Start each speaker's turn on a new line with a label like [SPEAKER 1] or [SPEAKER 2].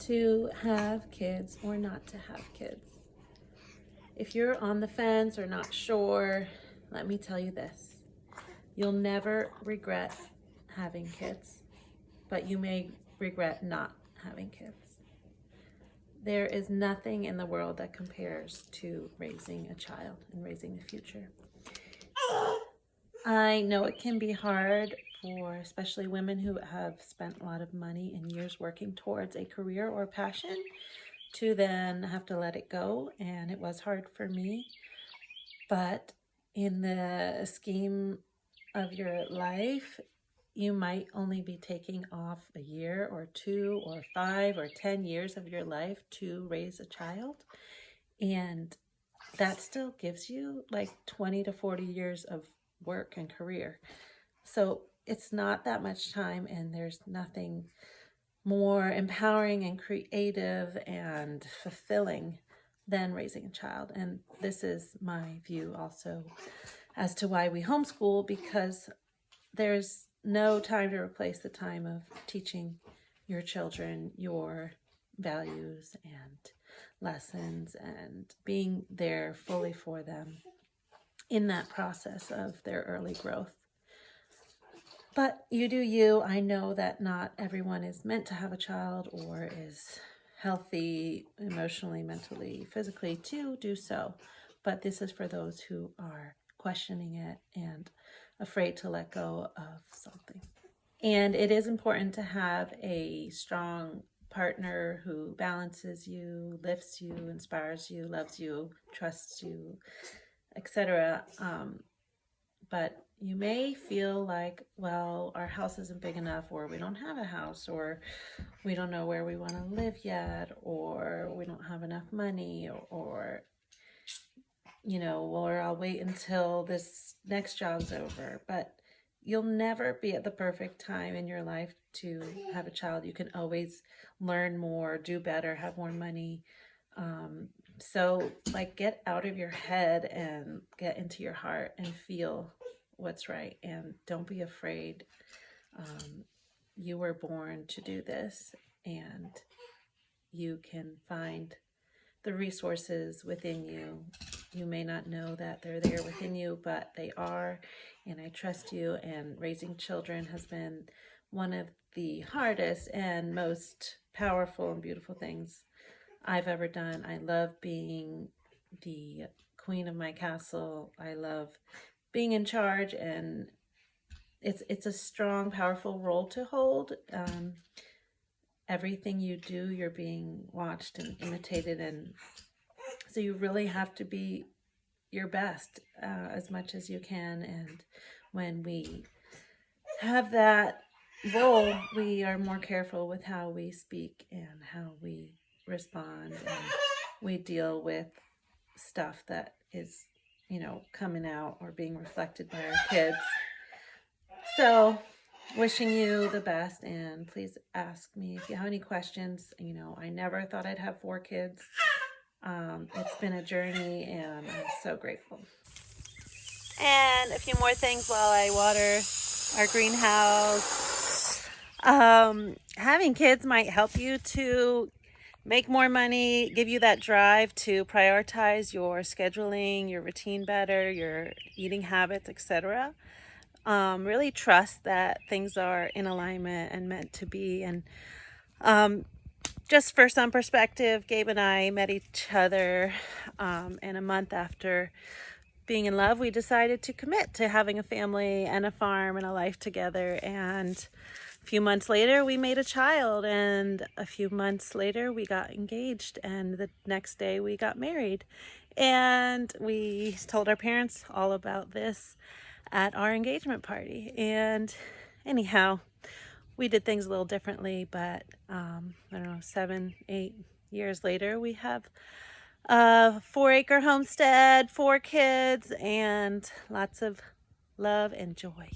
[SPEAKER 1] to have kids or not to have kids. If you're on the fence or not sure, let me tell you this. You'll never regret having kids, but you may regret not having kids. There is nothing in the world that compares to raising a child and raising the future. I know it can be hard for especially women who have spent a lot of money and years working towards a career or passion to then have to let it go, and it was hard for me. But in the scheme of your life, you might only be taking off a year or 2 or 5 or 10 years of your life to raise a child. And that still gives you like 20 to 40 years of work and career. So it's not that much time, and there's nothing more empowering and creative and fulfilling than raising a child. And this is my view also as to why we homeschool, because there's no time to replace the time of teaching your children your values and lessons and being there fully for them in that process of their early growth. But you do you. I know that not everyone is meant to have a child or is healthy emotionally, mentally, physically to do so. But this is for those who are questioning it and afraid to let go of something. And it is important to have a strong partner who balances you, lifts you, inspires you, loves you, trusts you, etc. But you may feel like, well, our house isn't big enough, or we don't have a house, or we don't know where we want to live yet, or we don't have enough money, or or I'll wait until this next job's over. But you'll never be at the perfect time in your life to have a child. You can always learn more, do better, have more money. So get out of your head and get into your heart and feel what's right, and don't be afraid. You were born to do this, and you can find the resources within you. You may not know that they're there within you, but they are, and I trust you. And raising children has been one of the hardest and most powerful and beautiful things I've ever done. I love being the queen of my castle. I love being in charge, and it's a strong, powerful role to hold. Everything you do, you're being watched and imitated, and so you really have to be your best as much as you can. And when we have that role, we are more careful with how we speak and how we respond, and we deal with stuff that is, coming out or being reflected by our kids. So, wishing you the best, and please ask me if you have any questions. I never thought I'd have 4 kids. It's been a journey, and I'm so grateful. And a few more things while I water our greenhouse. Having kids might help you to make more money, give you that drive to prioritize your scheduling, your routine better, your eating habits, etc. Really trust that things are in alignment and meant to be. And just for some perspective, Gabe and I met each other, and a month after being in love, we decided to commit to having a family and a farm and a life together. And a few months later, we made a child, and a few months later, we got engaged, and the next day we got married. And we told our parents all about this at our engagement party. And anyhow, we did things a little differently, but I don't know, 7, 8 years later, we have a 4-acre homestead, 4 kids, and lots of love and joy.